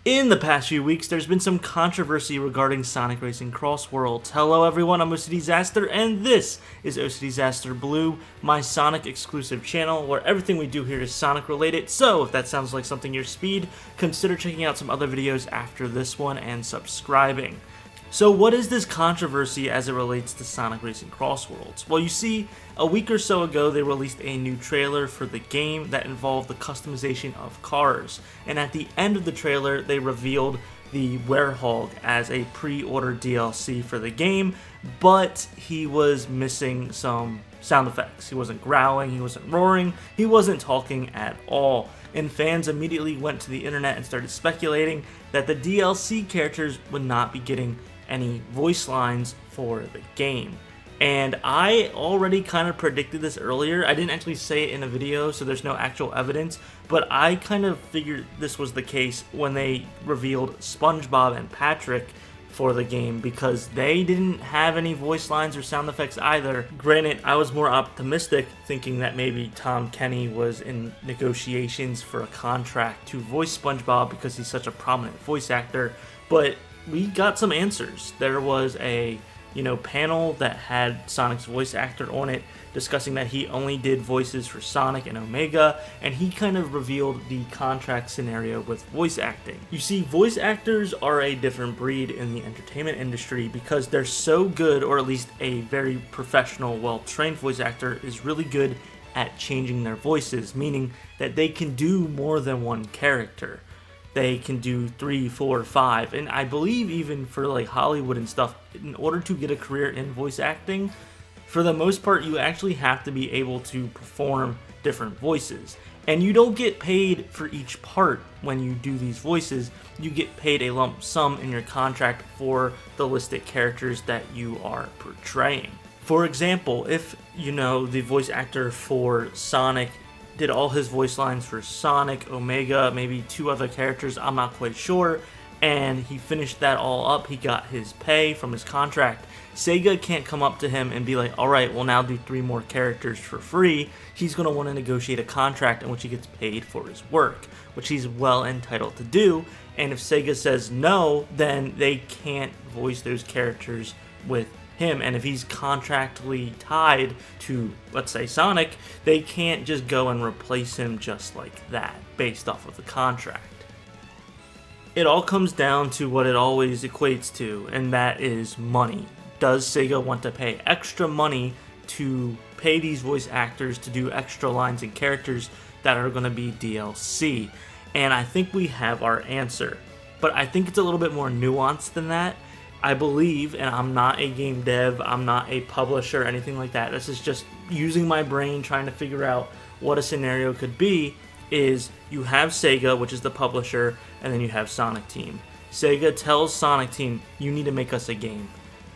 In the past few weeks, there's been some controversy regarding Sonic Racing CrossWorlds. Hello everyone, I'm OCDsaster, and this is OCDsaster Blue, my Sonic exclusive channel, where everything we do here is Sonic related. So if that sounds like something your speed, consider checking out some other videos after this one and subscribing. So what is this controversy as it relates to Sonic Racing CrossWorlds? Well, you see, a week or so ago they released a new trailer for the game that involved the customization of cars. And at the end of the trailer, they revealed the Werehog as a pre-order DLC for the game, but he was missing some sound effects. He wasn't growling, he wasn't roaring, he wasn't talking at all. And fans immediately went to the internet and started speculating that the DLC characters would not be getting any voice lines for the game. And I already kind of predicted this earlier. I didn't actually say it in a video, so there's no actual evidence, but I kind of figured this was the case when they revealed SpongeBob and Patrick for the game, because they didn't have any voice lines or sound effects either. Granted, I was more optimistic, thinking that maybe Tom Kenny was in negotiations for a contract to voice SpongeBob because he's such a prominent voice actor, but we got some answers. There was a panel that had Sonic's voice actor on it, discussing that he only did voices for Sonic and Omega, and he kind of revealed the contract scenario with voice acting. You see, voice actors are a different breed in the entertainment industry because they're so good, or at least a very professional, well-trained voice actor is really good at changing their voices, meaning that they can do more than one character. They can do 3, 4, 5, and I believe even for like Hollywood and stuff, in order to get a career in voice acting, for the most part, you actually have to be able to perform different voices. And you don't get paid for each part when you do these voices. You get paid a lump sum in your contract for the listed characters that you are portraying. For example, if the voice actor for Sonic did all his voice lines for Sonic, Omega, maybe 2 other characters, I'm not quite sure, and he finished that all up, he got his pay from his contract. Sega can't come up to him and be like, alright, well now do 3 more characters for free. He's going to want to negotiate a contract in which he gets paid for his work, which he's well entitled to do, and if Sega says no, then they can't voice those characters with him, and if he's contractually tied to, let's say, Sonic, they can't just go and replace him just like that, based off of the contract. It all comes down to what it always equates to, and that is money. Does Sega want to pay extra money to pay these voice actors to do extra lines and characters that are going to be DLC? And I think we have our answer, but I think it's a little bit more nuanced than that. I believe, and I'm not a game dev, I'm not a publisher, anything like that, this is just using my brain trying to figure out what a scenario could be, is you have Sega, which is the publisher, and then you have Sonic Team. Sega tells Sonic Team, you need to make us a game.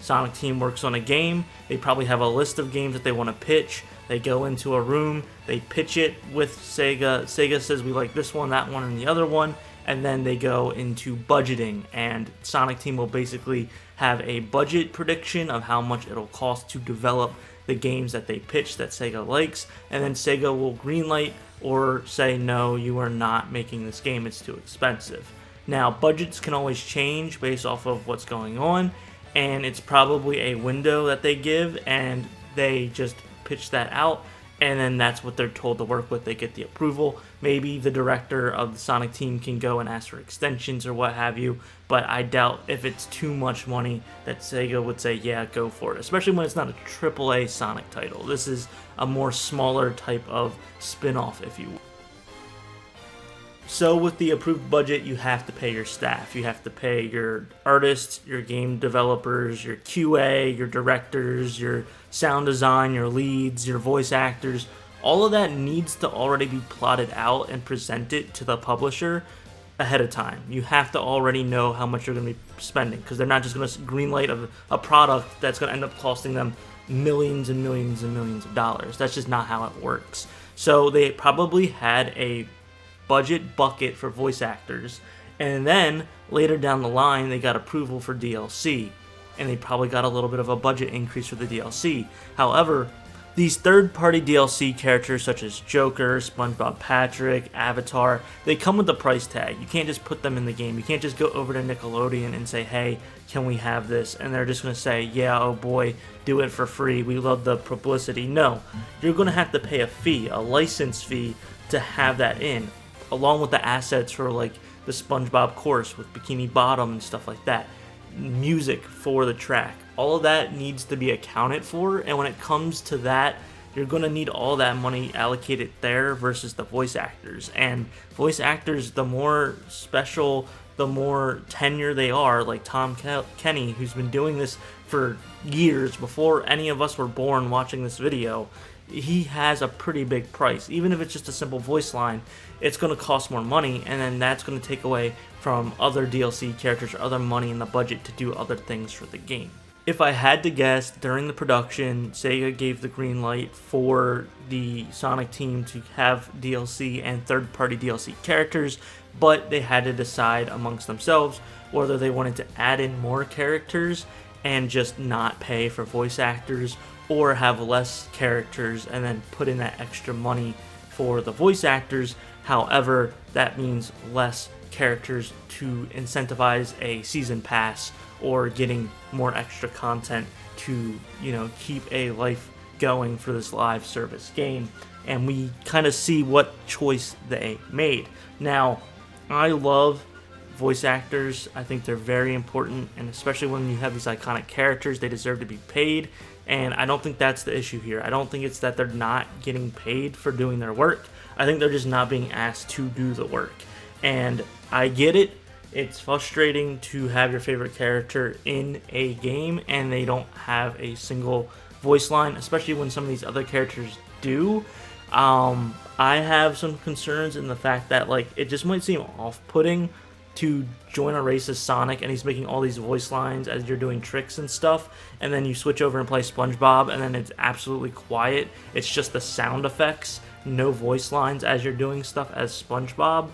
Sonic Team works on a game, they probably have a list of games that they want to pitch, they go into a room, they pitch it with Sega, Sega says we like this one, that one, and the other one, and then they go into budgeting, and Sonic Team will basically have a budget prediction of how much it'll cost to develop the games that they pitch that Sega likes, and then Sega will greenlight or say, no, you are not making this game, it's too expensive. Now, budgets can always change based off of what's going on, and it's probably a window that they give, and they just pitch that out, and then that's what they're told to work with. They get the approval. Maybe the director of the Sonic Team can go and ask for extensions or what have you, but I doubt if it's too much money that Sega would say, yeah, go for it, especially when it's not a AAA Sonic title. This is a more smaller type of spin-off, if you will. So with the approved budget, you have to pay your staff. You have to pay your artists, your game developers, your QA, your directors, your sound design, your leads, your voice actors. All of that needs to already be plotted out and presented to the publisher ahead of time. You have to already know how much you're going to be spending, because they're not just going to greenlight a product that's going to end up costing them millions and millions and millions of dollars. That's just not how it works. So they probably had a budget bucket for voice actors, and then later down the line they got approval for DLC, and they probably got a little bit of a budget increase for the DLC. However, These third-party DLC characters such as Joker, SpongeBob Patrick, Avatar, they come with a price tag. You can't just put them in the game. You can't just go over to Nickelodeon and say, hey, can we have this? And they're just going to say, yeah, oh boy, do it for free. We love the publicity. No, you're going to have to pay a fee, a license fee, to have that in, along with the assets for like the SpongeBob course with Bikini Bottom and stuff like that. Music for the track. All of that needs to be accounted for, and when it comes to that, you're going to need all that money allocated there versus the voice actors. And voice actors, the more special, the more tenure they are, like Tom Kenny, who's been doing this for years before any of us were born watching this video, he has a pretty big price. Even if it's just a simple voice line, it's going to cost more money, and then that's going to take away from other DLC characters or other money in the budget to do other things for the game. If I had to guess, during the production, Sega gave the green light for the Sonic team to have DLC and third-party DLC characters, but they had to decide amongst themselves whether they wanted to add in more characters and just not pay for voice actors, or have less characters and then put in that extra money for the voice actors. However, that means less characters to incentivize a season pass or getting more extra content to, keep a life going for this live service game. And we kind of see what choice they made. Now, I love voice actors. I think they're very important, and especially when you have these iconic characters, they deserve to be paid. And I don't think that's the issue here. I don't think it's that they're not getting paid for doing their work. I think they're just not being asked to do the work. And I get it. It's frustrating to have your favorite character in a game and they don't have a single voice line, especially when some of these other characters do. I have some concerns in the fact that it just might seem off-putting to join a race as Sonic and he's making all these voice lines as you're doing tricks and stuff, and then you switch over and play SpongeBob and then it's absolutely quiet. It's just the sound effects, no voice lines as you're doing stuff as SpongeBob.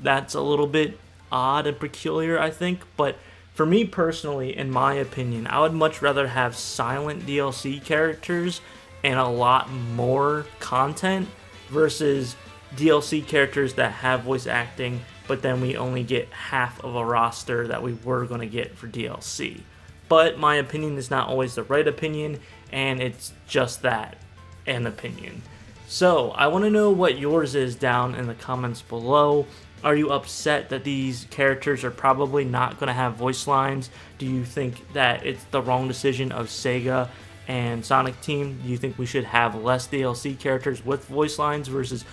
That's a little bit odd and peculiar, I think, but for me personally, in my opinion, I would much rather have silent DLC characters and a lot more content versus DLC characters that have voice acting, but then we only get half of a roster that we were going to get for DLC. But my opinion is not always the right opinion, and it's just that, an opinion. So, I want to know what yours is down in the comments below. Are you upset that these characters are probably not going to have voice lines? Do you think that it's the wrong decision of Sega and Sonic Team? Do you think we should have less DLC characters with voice lines versus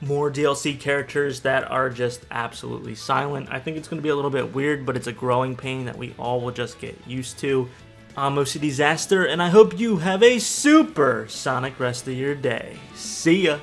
more DLC characters that are just absolutely silent? I think it's going to be a little bit weird, but it's a growing pain that we all will just get used to. I'm OCDsaster, and I hope you have a super Sonic rest of your day. See ya!